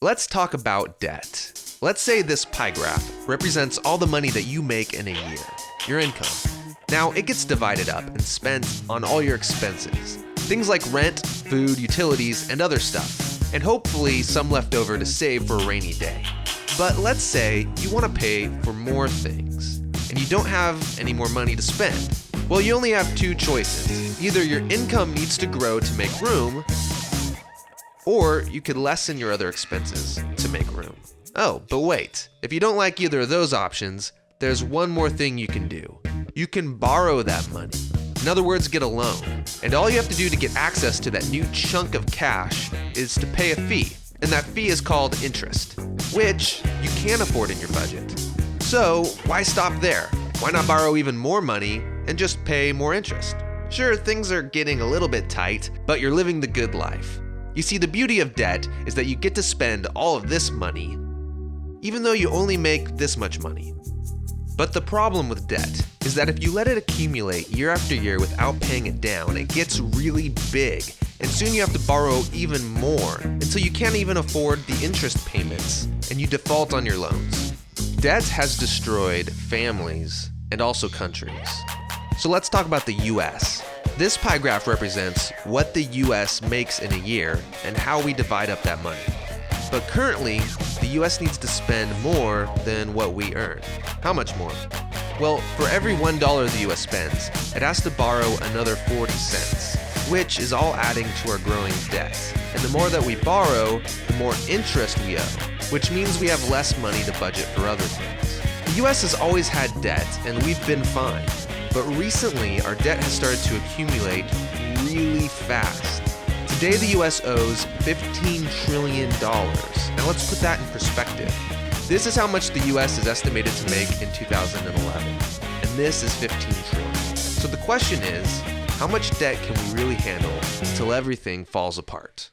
Let's talk about debt. Let's say this pie graph represents all the money that you make in a year, your income. Now, it gets divided up and spent on all your expenses. Things like rent, food, utilities, and other stuff. And hopefully some left over to save for a rainy day. But let's say you want to pay for more things, and you don't have any more money to spend. Well, you only have two choices. Either your income needs to grow to make room, or you could lessen your other expenses to make room. Oh, but wait. If you don't like either of those options, there's one more thing you can do. You can borrow that money. In other words, get a loan. And all you have to do to get access to that new chunk of cash is to pay a fee. And that fee is called interest, which you can't afford in your budget. So why stop there? Why not borrow even more money and just pay more interest? Sure, things are getting a little bit tight, but you're living the good life. You see, the beauty of debt is that you get to spend all of this money, even though you only make this much money. But the problem with debt is that if you let it accumulate year after year without paying it down, it gets really big, and soon you have to borrow even more until you can't even afford the interest payments, and you default on your loans. Debt has destroyed families and also countries. So let's talk about the US. This pie graph represents what the US makes in a year and how we divide up that money. But currently, the US needs to spend more than what we earn. How much more? Well, for every $1 the US spends, it has to borrow another 40 cents, which is all adding to our growing debt. And the more that we borrow, the more interest we owe, which means we have less money to budget for other things. The US has always had debt, and we've been fine. But recently, our debt has started to accumulate really fast. Today, the US owes $15 trillion. Now let's put that in perspective. This is how much the US is estimated to make in 2011. And this is $15 trillion. So the question is, how much debt can we really handle until everything falls apart?